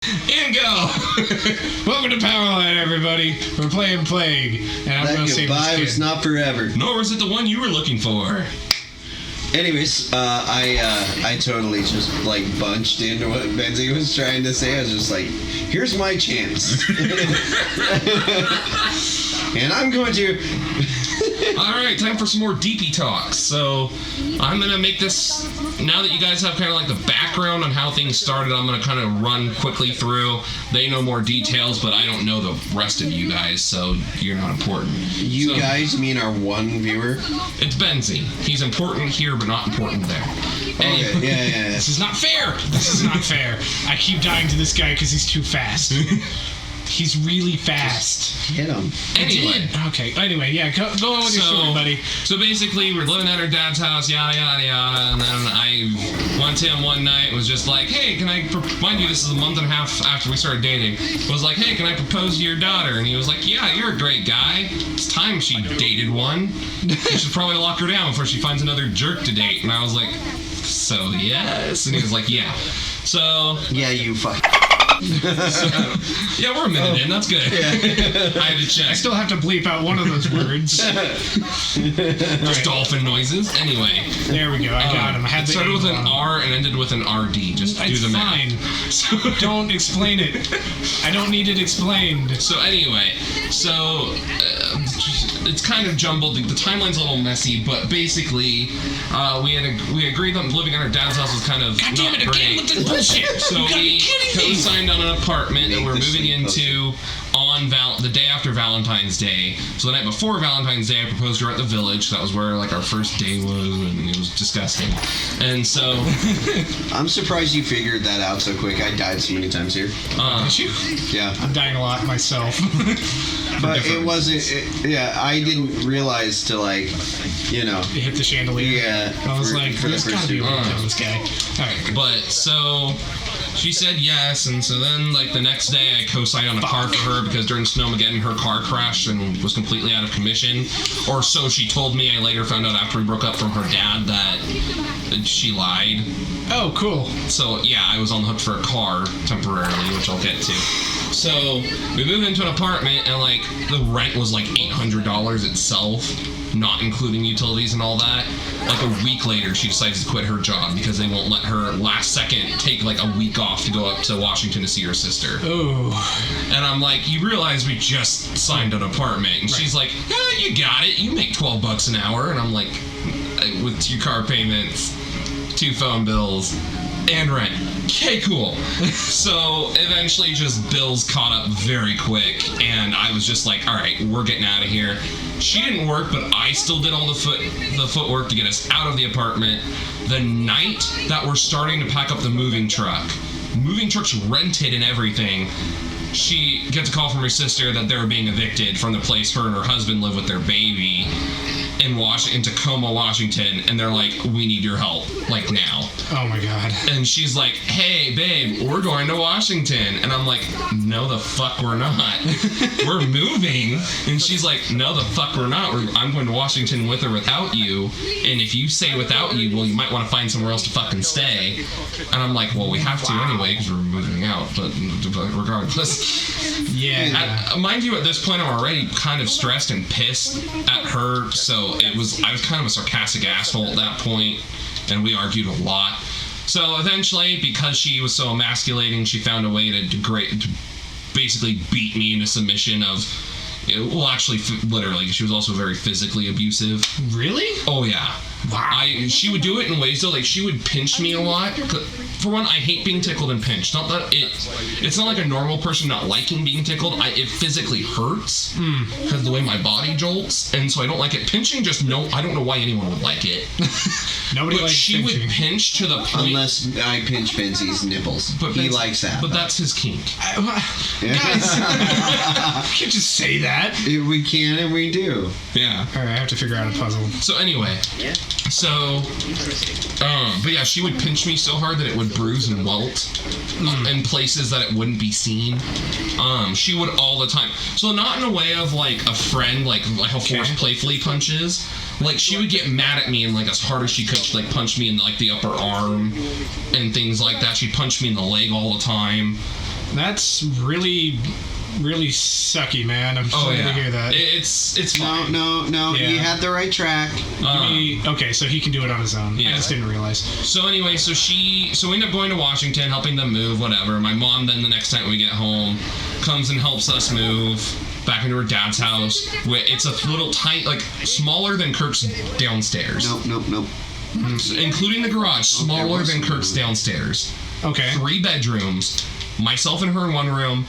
And go! Welcome to POWERRINE, everybody. We're playing Plague, and I'm going to save this goodbye kid. was not forever. Nor was it the one you were looking for. Anyways, I totally just like bunched into what Benzie was trying to say. I was just like, here's my chance. And I'm going to... Alright, time for some more deepy talks. So, I'm going to make this... Now that you guys have kind of like the background on how things started, I'm going to kind of run quickly through. They know more details, but I don't know the rest of you guys, so you're not important. You guys mean our one viewer? It's Benzie. He's important here, but not important there. Okay, yeah. This is not fair! This is not fair. I keep dying to this guy because he's too fast. He's really fast. Hit him. Anyway. Okay, anyway, yeah, go on with your story, buddy. So basically, we're living at her dad's house, yada, yada, yada, and then I went to him one night and was just like, hey, can I, mind you, this is a month and a half after we started dating, was like, hey, can I propose to your daughter? And he was like, yeah, you're a great guy. It's time she dated one. You should probably lock her down before she finds another jerk to date. And I was like, so yes. And he was like, yeah. So... Yeah, you fuck. Yeah, we're a minute in. That's good. Yeah. I had to check. I still have to bleep out one of those words. Just dolphin noises. Anyway. There we go. I got him. I had It the started with an angle on R and ended with an RD. Just do It's the fine. math. So, Don't explain it. I don't need it explained. so anyway, it's kind of jumbled. The timeline's a little messy, but basically, we agreed that living at our dad's house was kind of God damn it, not again great. with this bullshit! So You gotta be we kidding me! co-signed on an apartment that Make we're this moving thing into on the day after Valentine's Day. So the night before Valentine's Day, I proposed to her at the village. That was where like our first day was, and it was disgusting. And so, I'm surprised you figured that out so quick. I died so many times here. Did you? Yeah. I'm dying a lot myself. But it different wasn't... I didn't realize to like, you know... It hit the chandelier. Yeah. I was for- like, for the there's first gotta be a two- way to kill this guy. Alright. but so she said yes, and so then like the next day I co-signed on a car for her because during Snowmageddon her car crashed and was completely out of commission, or so she told me. I later found out after we broke up from her dad that she lied. Oh, cool. So yeah, I was on the hook for a car temporarily, which I'll get to. So we moved into an apartment, and like the rent was like $800 itself, not including utilities and all that. Like a week later, she decides to quit her job because they won't let her last second take like a week off to go up to Washington to see her sister. Oh. And I'm like, you realize we just signed an apartment? And she's like, yeah, you got it. You make $12 an hour. And I'm like, with 2 car payments, 2 phone bills, and rent. Okay, cool. So eventually just bills caught up very quick, and I was just like, all right, we're getting out of here. She didn't work, but I still did all the footwork to get us out of the apartment. The night that we're starting to pack up the moving truck's rented and everything, she gets a call from her sister that they were being evicted from the place her and her husband live with their baby in Tacoma, Washington, and they're like, we need your help, like now. Oh my god. And she's like, hey, babe, we're going to Washington. And I'm like, no, the fuck we're not. We're moving. And she's like, no, the fuck we're not. I'm going to Washington with or without you. And if you say without you, well, you might want to find somewhere else to fucking stay. And I'm like, well, we have to anyway because we're moving out. But regardless. Yeah. Mind you, at this point, I'm already kind of stressed and pissed at her. So I was kind of a sarcastic asshole at that point. And we argued a lot. So eventually, because she was so emasculating, she found a way to basically beat me into submission of... Well, actually, literally, she was also very physically abusive. Really? Oh, yeah. Wow. She would do it in ways, though, like, she would pinch me a lot. For one, I hate being tickled and pinched. Not that it's not like a normal person not liking being tickled. It physically hurts because the way my body jolts, and so I don't like it. Pinching, I don't know why anyone would like it. Nobody But likes she pinching. would pinch to the point... Unless I pinch Benzie's nipples. But He likes that. But that's his kink. Guys, you can't just say that. We can and we do. Yeah. Alright, I have to figure out a puzzle. So anyway, but yeah, she would pinch me so hard that it would bruise and welt in places that it wouldn't be seen. She would all the time. So not in a way of like a friend, like how Forrest playfully punches. Like she would get mad at me and like as hard as she could, she'd like punch me in like the upper arm and things like that. She'd punch me in the leg all the time. That's really sucky, man. I'm sorry to hear that. It's fine. No. Yeah. He had the right track. Okay, so he can do it on his own. Yeah. I just didn't realize. So anyway, so we end up going to Washington, helping them move, whatever. My mom then the next night we get home comes and helps us move back into her dad's house. It's a little tight, like smaller than Kirk's downstairs. Nope. Including the garage, smaller than Kirk's downstairs. Okay. 3 bedrooms, myself and her in one room,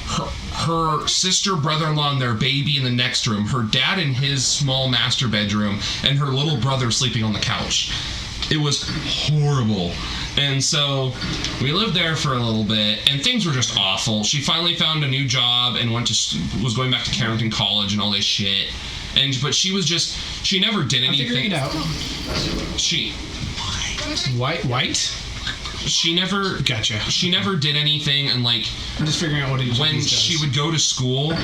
her sister, brother-in-law, and their baby in the next room, her dad in his small master bedroom, and her little brother sleeping on the couch. It was horrible. And so we lived there for a little bit, and things were just awful. She finally found a new job and was going back to Carrington College and all this shit. But she never did anything. Figuring it out. White? She never did anything, and like I'm just figuring out what it when she would go to school,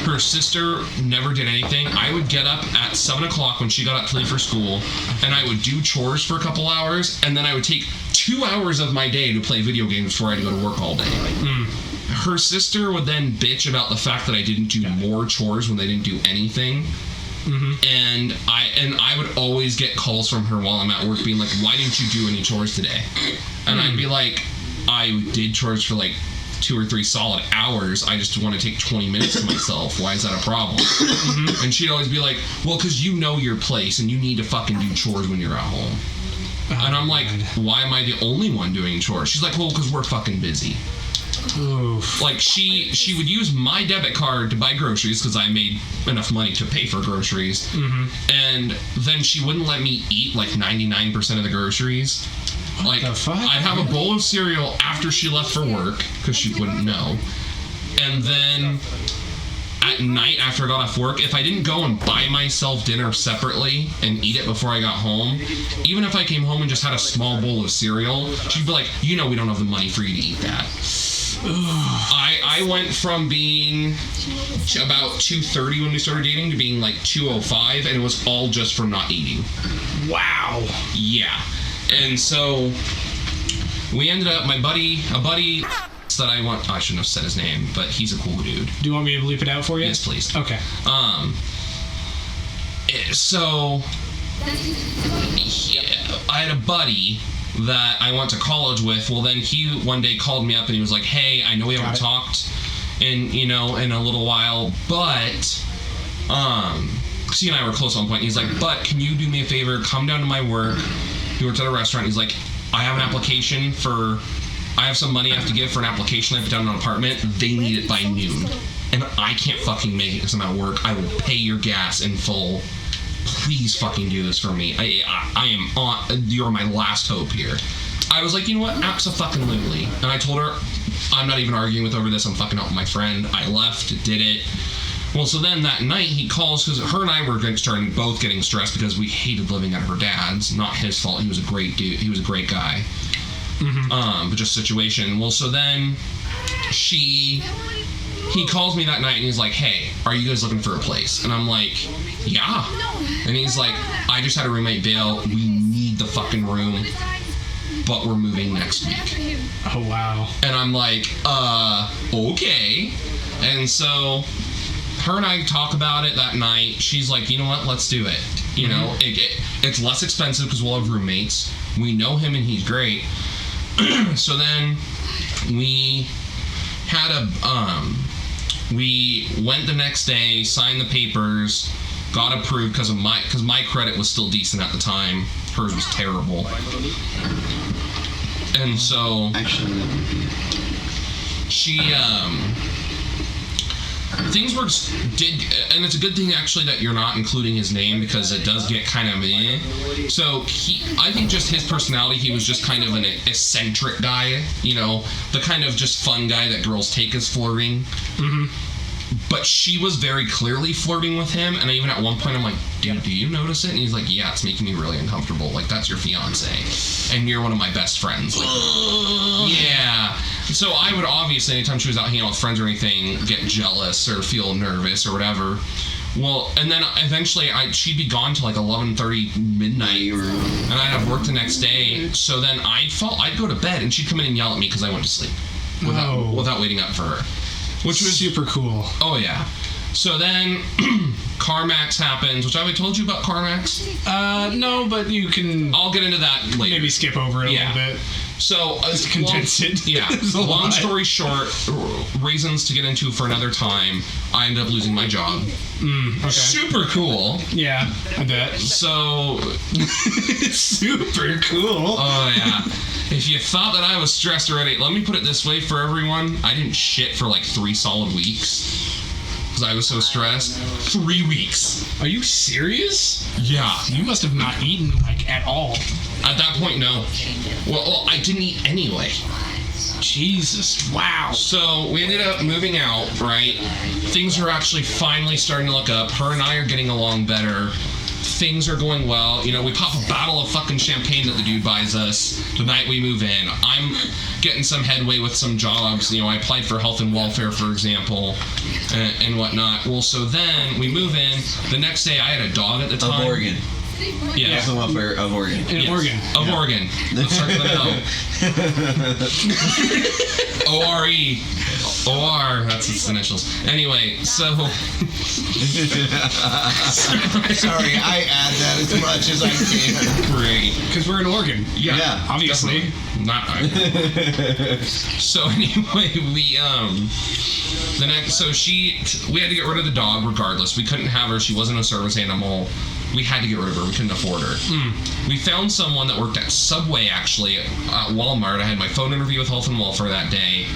her sister never did anything. I would get up at 7 o'clock when she got up to leave for school, and I would do chores for a couple hours, and then I would take 2 hours of my day to play video games before I had to go to work all day. Her sister would then bitch about the fact that I didn't do more chores when they didn't do anything. And I would always get calls from her while I'm at work being like, why didn't you do any chores today? And I'd be like, I did chores for like 2 or 3 solid hours. I just want to take 20 minutes to myself. Why is that a problem? And she'd always be like, well, because you know your place and you need to fucking do chores when you're at home. And I'm like, why am I the only one doing chores? She's like, well, because we're fucking busy. Oof. Like she would use my debit card to buy groceries because I made enough money to pay for groceries, and then she wouldn't let me eat like 99% of the groceries. What the fuck? I'd have a bowl of cereal after she left for work because she wouldn't know, and then at night after I got off work, if I didn't go and buy myself dinner separately and eat it before I got home, even if I came home and just had a small bowl of cereal, she'd be like, you know we don't have the money for you to eat that. I went from being about 2:30 when we started dating to being like 2:05, and it was all just from not eating. Wow. Yeah. And so we ended up, a buddy that I shouldn't have said his name, but he's a cool dude. Do you want me to bleep it out for you? Yes, please. Okay. So yeah, I had a buddy that I went to college with. Well, then he one day called me up and he was like, hey, I know we haven't talked in a little while, but because he and I were close at one point. He's like, but can you do me a favor, come down to my work. He worked at a restaurant. He's like, I have some money I have to give for an application I put down on an apartment. They need it by noon, and I can't fucking make it because I'm at work. I will pay your gas in full. Please fucking do this for me. You're my last hope here. I was like, you know what? Abso-fucking-lutely. And I told her, I'm not even arguing with over this. I'm fucking out with my friend. I left, did it. Well, so then that night he calls because her and I were starting both getting stressed because we hated living at her dad's. Not his fault. He was a great dude. He was a great guy. But just situation. Well, so then he calls me that night and he's like, hey, are you guys looking for a place? And I'm like, yeah. And he's like, I just had a roommate bail. We need the fucking room, but we're moving next week. Oh, wow. And I'm like, okay. And so her and I talk about it that night. She's like, you know what? Let's do it. You know, it's less expensive because we'll have roommates. We know him and he's great. So then we had we went the next day, signed the papers, got approved because my credit was still decent at the time. Hers was terrible. And so Actually, that would be she things were and it's a good thing actually that you're not including his name because it does get kind of so I think just his personality, he was just kind of an eccentric guy, you know, the kind of just fun guy that girls take as flirting. But she was very clearly flirting with him, and even at one point I'm like, dude, do you notice it? And he's like, yeah, it's making me really uncomfortable. Like, that's your fiance, and you're one of my best friends. Like, yeah. So I would obviously, anytime she was out hanging out with friends or anything, get jealous or feel nervous or whatever. Well, and then eventually she'd be gone till like 11:30 midnight, and I'd have work the next day. So then I'd go to bed, and she'd come in and yell at me because I went to sleep. without waiting up for her. Which was super cool. Oh, yeah. So then, CarMax happens, which I told you about CarMax? No, but you can... I'll get into that later. Maybe skip over it a little bit. So, Just condense it. Yeah. Long story short, reasons to get into for another time, I ended up losing my job. Okay. Super cool. Yeah, I bet. So... super cool. Oh, yeah. If you thought that I was stressed already, let me put it this way for everyone. I didn't shit for like 3 solid weeks. Because I was so stressed. 3 weeks. Are you serious? Yeah. You must have not eaten, like, at all. At that point, no. Well, I didn't eat anyway. Jesus, wow. So we ended up moving out, right? Things are actually finally starting to look up. Her and I are getting along better. Things are going well. You know, we pop a bottle of fucking champagne that the dude buys us the night we move in. I'm getting some headway with some jobs. You know, I applied for health and welfare, for example, and whatnot. Well, so then we move in. The next day, I had a dog at the time. Of Oregon. Yeah. Health and welfare of Oregon. In Oregon. Of Oregon. Let's start with an O. O-R-E. O-R. That's its initials. Anyway, so... Sorry, I add that as much as I can. Great. Because we're in Oregon. Yeah, obviously. Definitely. Not So anyway, we we had to get rid of the dog regardless. We couldn't have her. She wasn't a service animal. We had to get rid of her. We couldn't afford her. We found someone that worked at Subway, actually, at Walmart. I had my phone interview with Health and Welfare that day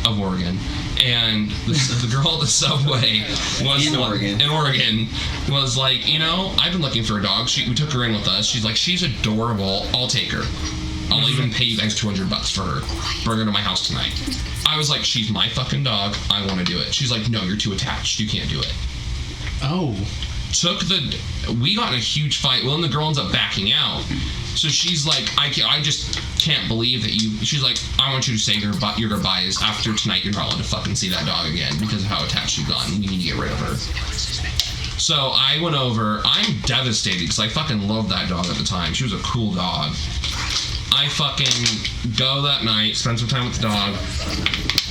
of Oregon. And the girl at the Subway was in Oregon was like, you know, I've been looking for a dog. We took her in with us. She's like, she's adorable. I'll take her. I'll even pay you guys $200 for her. Bring her to my house tonight. I was like, she's my fucking dog. I want to do it. She's like, no, you're too attached. You can't do it. Oh. We got in a huge fight. Well, and the girl ends up backing out. So she's like, I just can't believe that you... She's like, I want you to say your goodbyes. After tonight, you're not allowed to fucking see that dog again because of how attached you've gotten. You need to get rid of her. So I went over. I'm devastated because I fucking loved that dog at the time. She was a cool dog. I fucking go that night, spend some time with the dog.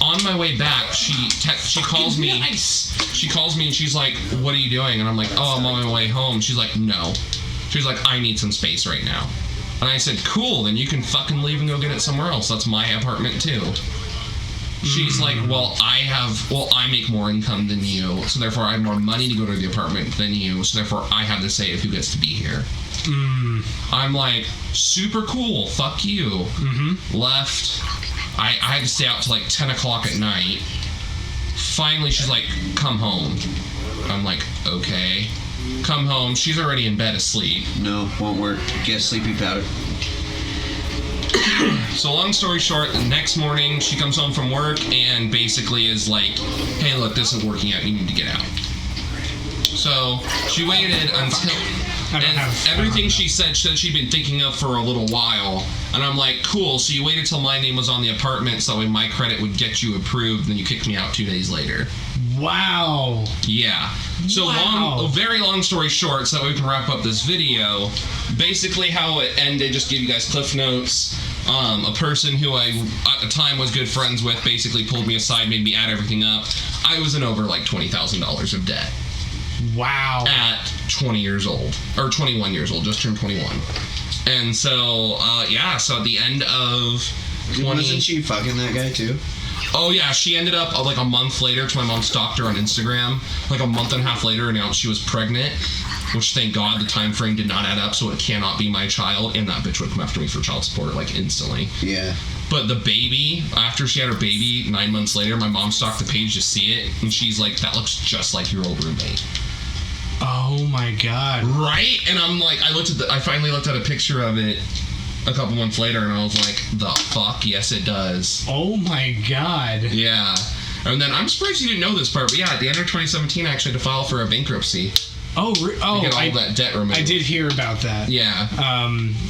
On my way back, she calls me. Nice. She calls me and she's like, what are you doing? And I'm like, oh, I'm on my way home. She's like, no. She's like, I need some space right now. And I said, cool, then you can fucking leave and go get it somewhere else. That's my apartment too. She's like, well, I make more income than you, so therefore I have more money to go to the apartment than you, so therefore I have to say of who gets to be here. I'm like, super cool, fuck you. Left. I had to stay out till like 10 o'clock at night. Finally, she's like, come home. I'm like, okay. Come home. She's already in bed asleep. No, won't work. Get sleepy powder. So long story short, the next morning she comes home from work and basically is like, hey, look, this isn't working out. You need to get out. So she waited until... everything she said she'd been thinking of for a little while. And I'm like, cool, so you waited till my name was on the apartment so that way my credit would get you approved, then you kicked me out 2 days later. Wow. Yeah. So a very long story short, so that we can wrap up this video. Basically how it ended, just give you guys cliff notes. A person who I, at the time, was good friends with basically pulled me aside, made me add everything up. I was in over like $20,000 of debt. Wow. At 20 years old. Or 21 years old, just turned 21. And so, so at the end of 20... Wasn't she fucking that guy too? Oh yeah, she ended up like a month later to my mom's doctor on Instagram. Like a month and a half later, announced she was pregnant. Which, thank God, the time frame did not add up, so it cannot be my child. And that bitch would come after me for child support, like, instantly. Yeah. But the baby, after she had her baby, 9 months later, my mom stalked the page to see it. And she's like, that looks just like your old roommate. Oh my God. Right? And I'm like, I finally looked at a picture of it a couple months later, and I was like, the fuck? Yes, it does. Oh my God. Yeah. And then I'm surprised you didn't know this part, but yeah, at the end of 2017, I actually had to file for a bankruptcy. Oh, get all that debt removed. I did hear about that. Yeah.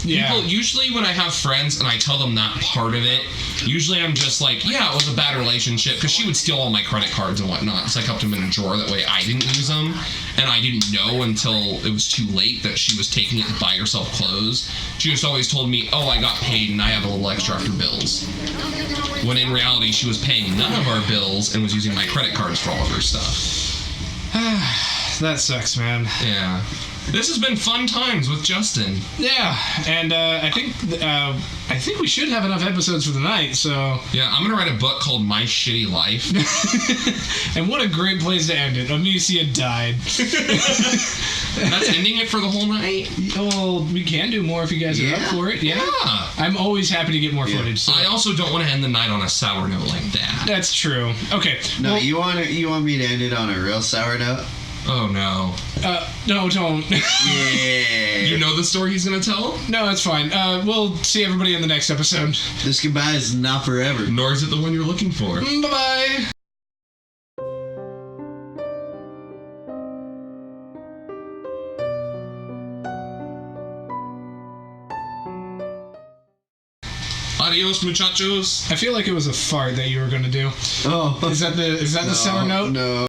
Yeah. People, usually when I have friends and I tell them that part of it, usually I'm just like, yeah, it was a bad relationship, because she would steal all my credit cards and whatnot, so I kept them in a drawer, that way I didn't use them, and I didn't know until it was too late that she was taking it to buy herself clothes. She just always told me, oh, I got paid and I have a little extra after bills. When in reality, she was paying none of our bills and was using my credit cards for all of her stuff. That sucks, man. Yeah. This has been fun times with Justin. Yeah, and I think we should have enough episodes for the night, so... Yeah, I'm gonna write a book called My Shitty Life. And what a great place to end it. Amicia died. That's ending it for the whole night? Well, we can do more if you guys are up for it. Yeah. I'm always happy to get more footage. So. I also don't want to end the night on a sour note like that. That's true. Okay. No, well, you want me to end it on a real sour note? Oh, no. No, don't. Yeah. You know the story he's gonna tell? No, it's fine. We'll see everybody in the next episode. This goodbye is not forever. Nor is it the one you're looking for. Bye-bye. Adios, muchachos. I feel like it was a fart that you were going to do. Oh. Is that the sour note? No.